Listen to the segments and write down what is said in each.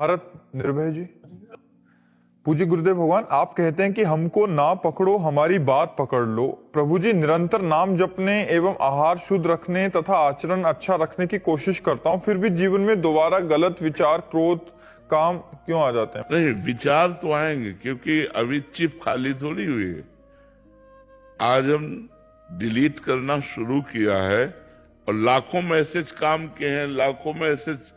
भारत निर्भय जी। पूज्य गुरुदेव भगवान, आप कहते हैं कि हमको ना पकड़ो, हमारी बात पकड़ लो। प्रभु जी, निरंतर नाम जपने एवं आहार शुद्ध रखने तथा आचरण अच्छा रखने की कोशिश करता हूँ, फिर भी जीवन में दोबारा गलत विचार, क्रोध, काम क्यों आ जाते हैं? नहीं, विचार तो आएंगे क्योंकि अभी चिप खाली थोड़ी हुई है। आज हम डिलीट करना शुरू किया है और लाखों मैसेज काम के हैं, लाखों मैसेज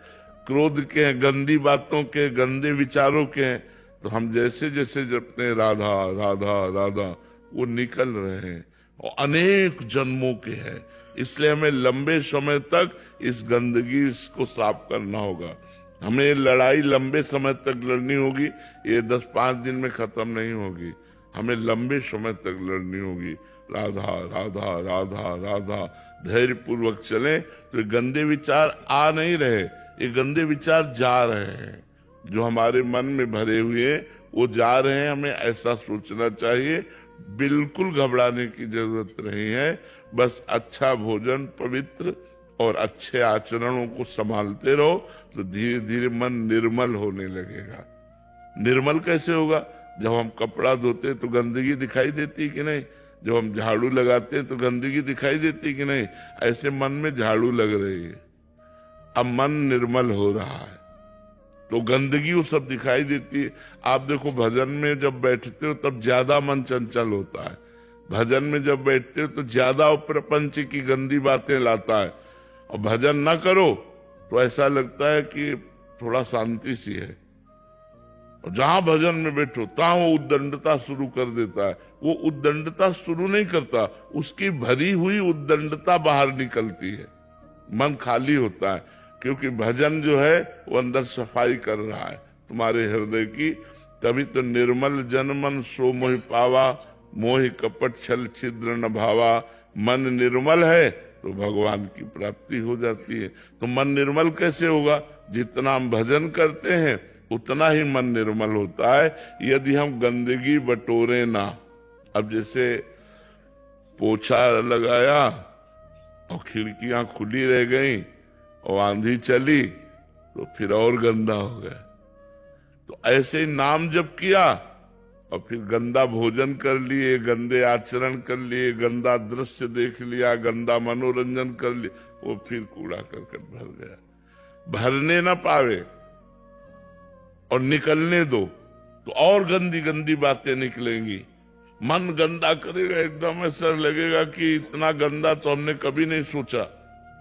क्रोध के हैं, गंदी बातों के, गंदे विचारों के हैं। तो हम जैसे जैसे जपते राधा राधा राधा, वो निकल रहे हैं और अनेक जन्मों के हैं। इसलिए हमें लंबे समय तक इस गंदगी को साफ करना होगा। हमें लड़ाई लंबे समय तक लड़नी होगी, ये 10-5 दिन में खत्म नहीं होगी। हमें लंबे समय तक लड़नी होगी। राधा राधा राधा राधा, धैर्य पूर्वक चलें तो गंदे विचार आ नहीं रहे, ये गंदे विचार जा रहे हैं। जो हमारे मन में भरे हुए हैं वो जा रहे हैं। हमें ऐसा सोचना चाहिए, बिल्कुल घबराने की जरूरत नहीं है। बस अच्छा भोजन, पवित्र और अच्छे आचरणों को संभालते रहो तो धीरे धीरे मन निर्मल होने लगेगा। निर्मल कैसे होगा? जब हम कपड़ा धोते तो गंदगी दिखाई देती कि नहीं? जब हम झाड़ू लगाते हैं तो गंदगी दिखाई देती कि नहीं? ऐसे मन में झाड़ू लग रही है, अब मन निर्मल हो रहा है तो गंदगी वो सब दिखाई देती है। आप देखो, भजन में जब बैठते हो तब ज्यादा मन चंचल होता है। भजन में जब बैठते हो तो ज्यादा प्रपंच की गंदी बातें लाता है, और भजन ना करो तो ऐसा लगता है कि थोड़ा शांति सी है। और जहां भजन में बैठो तहां वो उद्दंडता शुरू कर देता है। वो उद्दंडता शुरू नहीं करता, उसकी भरी हुई उद्दंडता बाहर निकलती है। मन खाली होता है क्योंकि भजन जो है वो अंदर सफाई कर रहा है तुम्हारे हृदय की। तभी तो निर्मल जन मन सो मोहि पावा, मोहि कपट छल छिद्र न भावा। मन निर्मल है तो भगवान की प्राप्ति हो जाती है। तो मन निर्मल कैसे होगा? जितना हम भजन करते हैं उतना ही मन निर्मल होता है, यदि हम गंदगी बटोरे ना। अब जैसे पोछा लगाया और खिड़कियां खुली रह गई और आंधी चली तो फिर और गंदा हो गया। तो ऐसे ही नाम जप किया और फिर गंदा भोजन कर लिए, गंदे आचरण कर लिए, गंदा दृश्य देख लिया, गंदा मनोरंजन कर लिया, वो फिर कूड़ा करकट भर गया। भरने ना पावे और निकलने दो तो और गंदी गंदी बातें निकलेंगी। मन गंदा करेगा, एकदम ऐसा लगेगा कि इतना गंदा तो हमने कभी नहीं सोचा।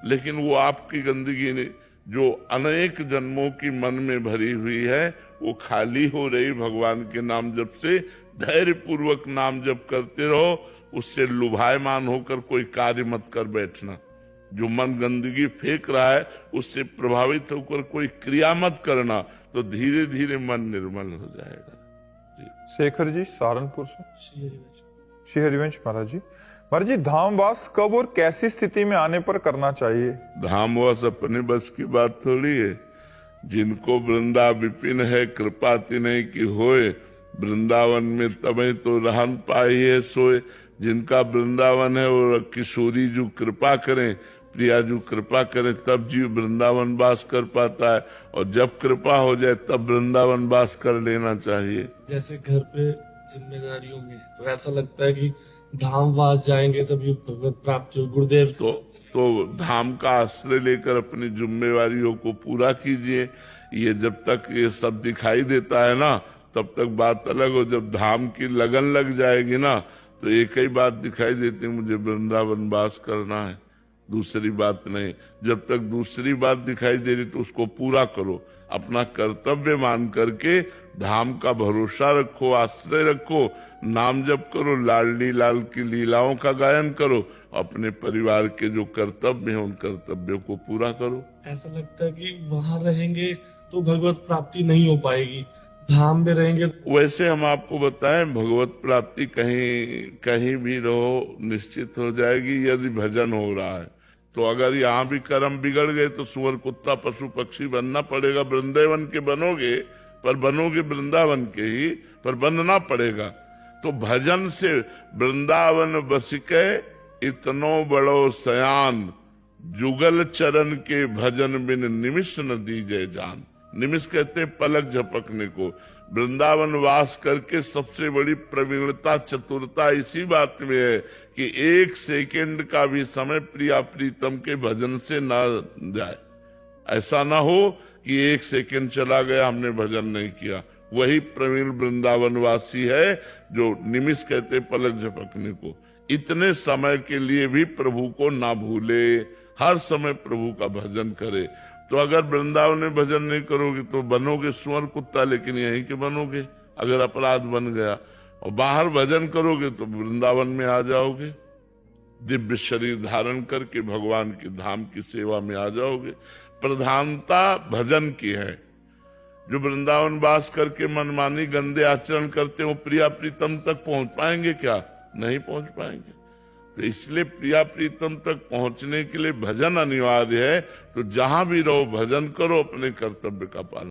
लेकिन वो आपकी गंदगी नहीं, जो अनेक जन्मों की मन में भरी हुई है, वो खाली हो रही भगवान के नाम जप से। धैर्य पूर्वक नाम जप करते रहो, उससे लुभायमान होकर कोई कार्य मत कर बैठना। जो मन गंदगी फेंक रहा है उससे प्रभावित होकर कोई क्रिया मत करना, तो धीरे धीरे मन निर्मल हो जाएगा। शेखर जी सहारनपुर से। श्री हरिवंश महाराज जी। महाराज जी, धामवास कब और कैसी स्थिति में आने पर करना चाहिए? धामवास अपने बस की बात थोड़ी है। जिनको वृंदा विपिन है, कृपा तिन्ह की होए। वृंदावन में तबे तो रहन पाइए सोए। जिनका वृंदावन है वो किशोरी जो कृपा करें, प्रिया जो कृपा करें, तब जीव वृंदावन वास कर पाता है। और जब कृपा हो जाए तब वृंदावन वास कर लेना चाहिए। जैसे घर पे जिम्मेदारियों में तो ऐसा लगता है कि धामवास जाएंगे तभी भगवत प्राप्ति हो। गुरुदेव तो धाम का आश्रय लेकर अपनी जिम्मेवारियों को पूरा कीजिए। ये जब तक ये सब दिखाई देता है ना, तब तक बात अलग हो। जब धाम की लगन लग जाएगी ना, तो एक ही बात दिखाई देती है, मुझे वृंदावन वास करना है, दूसरी बात नहीं। जब तक दूसरी बात दिखाई दे रही तो उसको पूरा करो। अपना कर्तव्य मान करके धाम का भरोसा रखो, आश्रय रखो, नाम जप करो, लाडली लाल की लीलाओं का गायन करो, अपने परिवार के जो कर्तव्य हैं उन कर्तव्यों को पूरा करो। ऐसा लगता है कि वहां रहेंगे तो भगवत प्राप्ति नहीं हो पाएगी, धाम में रहेंगे। वैसे हम आपको बताएं, भगवत प्राप्ति कहीं कहीं भी रहो निश्चित हो जाएगी यदि भजन हो रहा है। तो अगर यहाँ भी कर्म बिगड़ गए तो सुअर कुत्ता पशु पक्षी बनना पड़ेगा। वृंदावन के बनोगे पर बनोगे वृंदावन के ही, पर बनना पड़ेगा। तो भजन से वृंदावन बसिके इतनो बड़ो सयान, जुगल चरण के भजन बिन निमिष न दीजे जान। निमिष कहते हैं पलक झपकने को। वृंदावन वास करके सबसे बड़ी प्रवीणता चतुरता इसी बात में है कि 1 सेकंड का भी समय प्रिया प्रीतम के भजन से ना जाए। ऐसा ना हो कि 1 सेकंड चला गया हमने भजन नहीं किया। वही प्रवीण वृंदावनवासी है जो निमिष कहते पलक झपकने को। इतने समय के लिए भी प्रभु को ना भूले, हर समय प्रभु का भजन करे। तो अगर वृंदावन में भजन नहीं करोगे तो बनोगे सुअर कुत्ता, लेकिन यहीं के बनोगे अगर अपराध बन गया। और बाहर भजन करोगे तो वृंदावन में आ जाओगे, दिव्य शरीर धारण करके भगवान के धाम की सेवा में आ जाओगे। प्रधानता भजन की है। जो वृंदावन वास करके मनमानी गंदे आचरण करते हैं वो प्रिया प्रीतम तक पहुंच पाएंगे क्या? नहीं पहुंच पाएंगे। तो इसलिए प्रिया प्रीतम तक पहुंचने के लिए भजन अनिवार्य है। तो जहां भी रहो भजन करो, अपने कर्तव्य का पालन